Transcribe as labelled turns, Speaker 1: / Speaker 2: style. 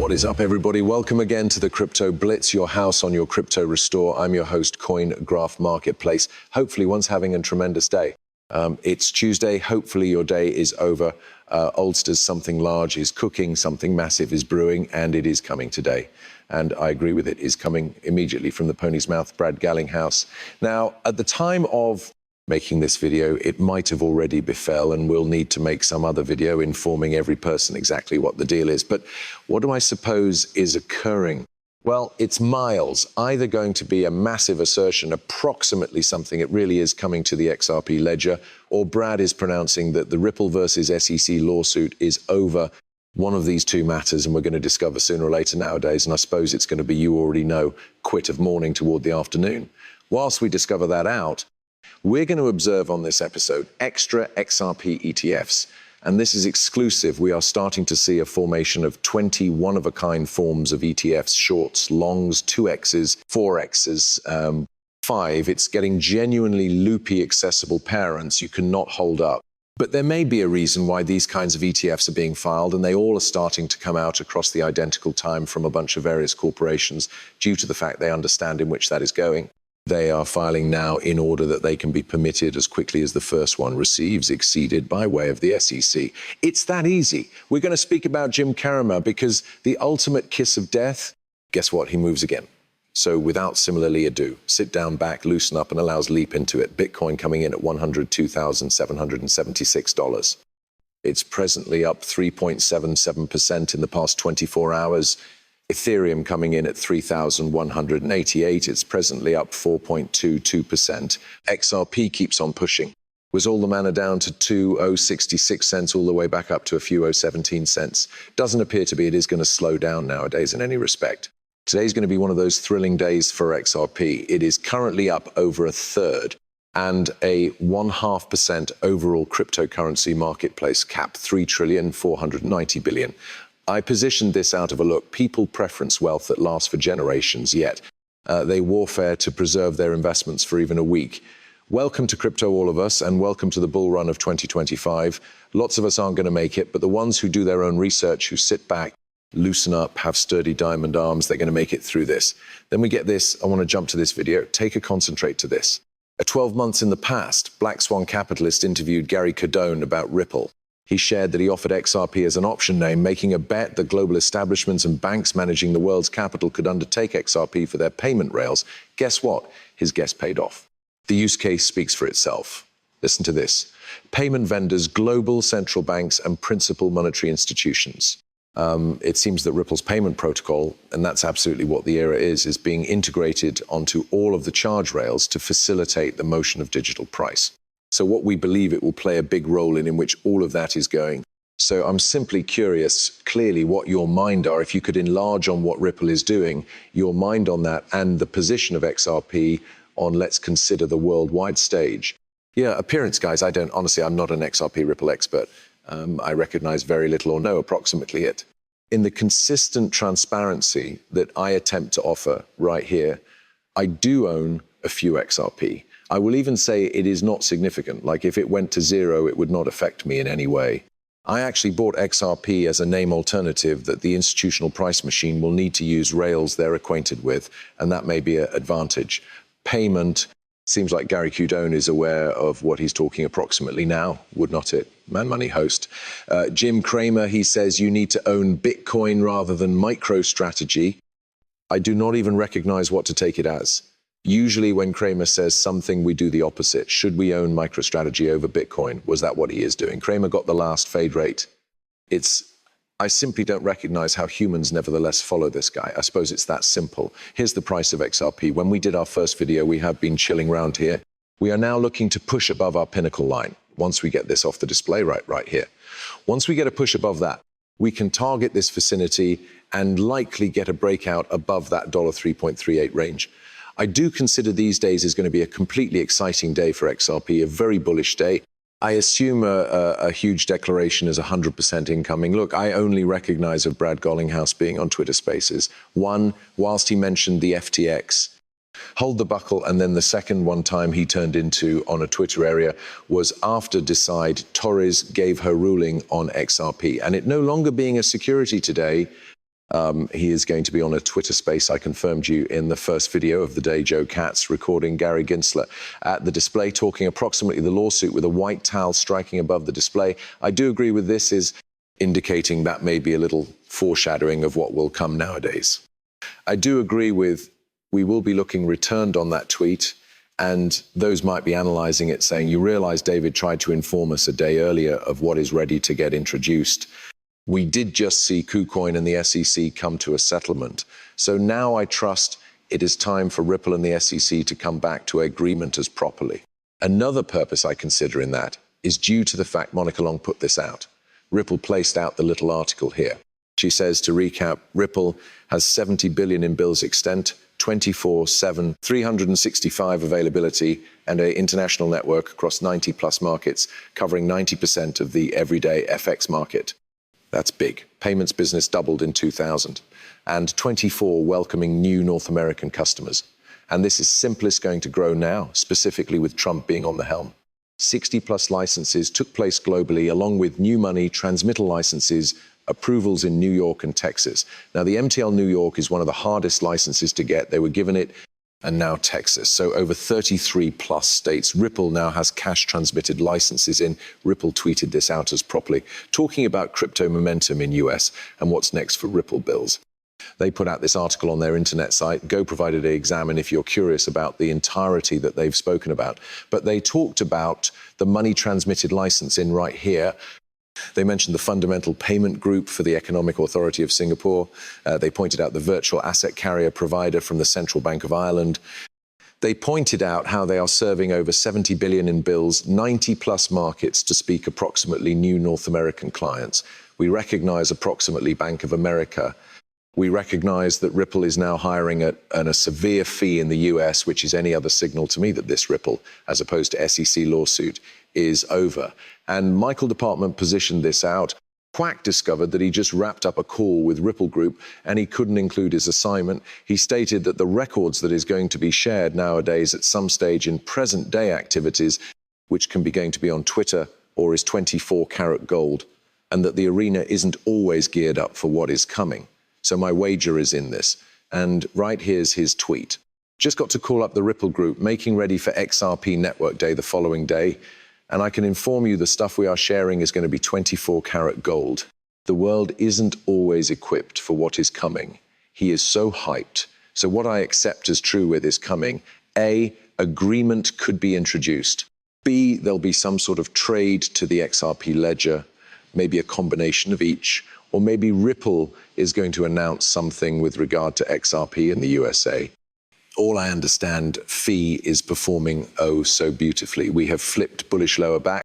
Speaker 1: What is up, everybody? Welcome again to the Crypto Blitz, your house on your crypto restore. I'm your host, CoinGraph Marketplace. Hopefully, one's having a tremendous day. It's Tuesday. Hopefully, your day is over. Oldster's something large is cooking, something massive is brewing, and it is coming today. And I agree with it, is coming immediately from the pony's mouth, Brad Garlinghouse. Now, at the time of making this video, it might have already befell, and we'll need to make some other video informing every person exactly what the deal is. But what do I suppose is occurring? Well, it's miles, either going to be a massive assertion, approximately something it really is coming to the XRP ledger, or Brad is pronouncing that the Ripple versus SEC lawsuit is over. One of these two matters, and we're going to discover sooner or later nowadays, and I suppose it's going to be, you already know, quit of morning toward the afternoon. Whilst we discover that out, we're going to observe on this episode extra XRP ETFs, and this is exclusive. We are starting to see a formation of 20 one-of-a-kind forms of ETFs, shorts, longs, 2Xs, 4Xs, 5. It's getting genuinely loopy, accessible parents you cannot hold up. But there may be a reason why these kinds of ETFs are being filed, and they all are starting to come out across the identical time from a bunch of various corporations due to the fact they understand in which that is going. They are filing now in order that they can be permitted as quickly as the first one receives, exceeded by way of the SEC. It's that easy. We're going to speak about Jim Cramer because the ultimate kiss of death, guess what? He moves again. So without similarly ado, sit down back, loosen up, and allows leap into it. Bitcoin coming in at $102,776. It's presently up 3.77% in the past 24 hours. Ethereum coming in at 3,188. It's presently up 4.22%. XRP keeps on pushing. Was all the manna down to 2.066 cents all the way back up to a few 0.17 cents. Doesn't appear to be. It is going to slow down nowadays in any respect. Today's going to be one of those thrilling days for XRP. It is currently up over a third, and a 0.5% overall cryptocurrency marketplace cap, 3,490 billion. I positioned this out of a look. People preference wealth that lasts for generations, yet they warfare to preserve their investments for even a week. Welcome to crypto, all of us, and welcome to the bull run of 2025. Lots of us aren't going to make it, but the ones who do their own research, who sit back, loosen up, have sturdy diamond arms, they're going to make it through this. Then we get this. I want to jump to this video. Take a concentrate to this. 12 months in the past, Black Swan Capitalist interviewed Gary Cardone about Ripple. He shared that he offered XRP as an option name, making a bet that global establishments and banks managing the world's capital could undertake XRP for their payment rails. Guess what? His guess paid off. The use case speaks for itself. Listen to this. Payment vendors, global central banks, and principal monetary institutions. It seems that Ripple's payment protocol, and that's absolutely what the era is being integrated onto all of the charge rails to facilitate the motion of digital price. So what we believe it will play a big role in which all of that is going. So I'm simply curious, clearly, what your mind are, if you could enlarge on what Ripple is doing, your mind on that and the position of XRP on, let's consider, the worldwide stage. Yeah, appearance, guys, honestly, I'm not an XRP Ripple expert. I recognize very little or no, approximately it. In the consistent transparency that I attempt to offer right here, I do own a few XRP. I will even say it is not significant. Like if it went to zero, it would not affect me in any way. I actually bought XRP as a name alternative that the institutional price machine will need to use rails they're acquainted with, and that may be an advantage. Payment, seems like Gary Cardone is aware of what he's talking approximately now, would not it? Man Money host. Jim Cramer, he says you need to own Bitcoin rather than MicroStrategy. I do not even recognize what to take it as. Usually when Cramer says something, we do the opposite. Should we own MicroStrategy over Bitcoin? Was that what he is doing? Cramer got the last fade rate. I simply don't recognize how humans nevertheless follow this guy. I suppose it's that simple. Here's the price of XRP. When we did our first video, we have been chilling around here. We are now looking to push above our pinnacle line. Once we get this off the display right here. Once we get a push above that, we can target this vicinity and likely get a breakout above that $3.38 range. I do consider these days is going to be a completely exciting day for XRP, a very bullish day. I assume a huge declaration is 100% incoming. Look, I only recognize of Brad Garlinghouse being on Twitter Spaces. One, whilst he mentioned the FTX, hold the buckle, and then the second one time he turned into on a Twitter area was after Decide, Torres gave her ruling on XRP. And it no longer being a security today, He is going to be on a Twitter space, I confirmed you in the first video of the day, Joe Katz, recording Gary Gensler at the display, talking approximately the lawsuit with a white towel striking above the display. I do agree with this is indicating that may be a little foreshadowing of what will come nowadays. I do agree with we will be looking returned on that tweet, and those might be analyzing it saying, you realize David tried to inform us a day earlier of what is ready to get introduced. We did just see KuCoin and the SEC come to a settlement. So now I trust it is time for Ripple and the SEC to come back to agreement as properly. Another purpose I consider in that is due to the fact Monica Long put this out. Ripple placed out the little article here. She says, to recap, Ripple has 70 billion in bills extent, 24/7, 365 availability, and an international network across 90 plus markets, covering 90% of the everyday FX market. That's big. Payments business doubled in 2000, and 24 welcoming new North American customers. And this is simplest going to grow now, specifically with Trump being on the helm. 60 plus licenses took place globally, along with new money, transmittal licenses, approvals in New York and Texas. Now, the MTL New York is one of the hardest licenses to get. They were given it, and now Texas. So over 33 plus states. Ripple now has cash transmitted licenses in. Ripple tweeted this out as properly, talking about crypto momentum in US and what's next for Ripple bills. They put out this article on their internet site. Go provided a examine if you're curious about the entirety that they've spoken about. But they talked about the money transmitted license in right here. They mentioned the fundamental payment group for the Economic Authority of Singapore. They pointed out the virtual asset carrier provider from the Central Bank of Ireland. They pointed out how they are serving over 70 billion in bills, 90 plus markets to speak approximately new North American clients. We recognize approximately Bank of America. We recognize that Ripple is now hiring at a severe fee in the US, which is any other signal to me that this Ripple, as opposed to SEC lawsuit, is over. And Michael Department positioned this out. Quack discovered that he just wrapped up a call with Ripple Group and he couldn't include his assignment. He stated that the records that is going to be shared nowadays at some stage in present day activities, which can be going to be on Twitter or is 24 karat gold, and that the arena isn't always geared up for what is coming. So my wager is in this. And right here's his tweet. Just got to call up the Ripple Group, making ready for XRP Network Day the following day. And I can inform you the stuff we are sharing is going to be 24 karat gold. The world isn't always equipped for what is coming. He is so hyped. So what I accept as true with is coming. A, agreement could be introduced. B, there'll be some sort of trade to the XRP ledger, maybe a combination of each. Or maybe Ripple is going to announce something with regard to XRP in the USA. All I understand, Fee is performing oh so beautifully. We have flipped bullish lower back.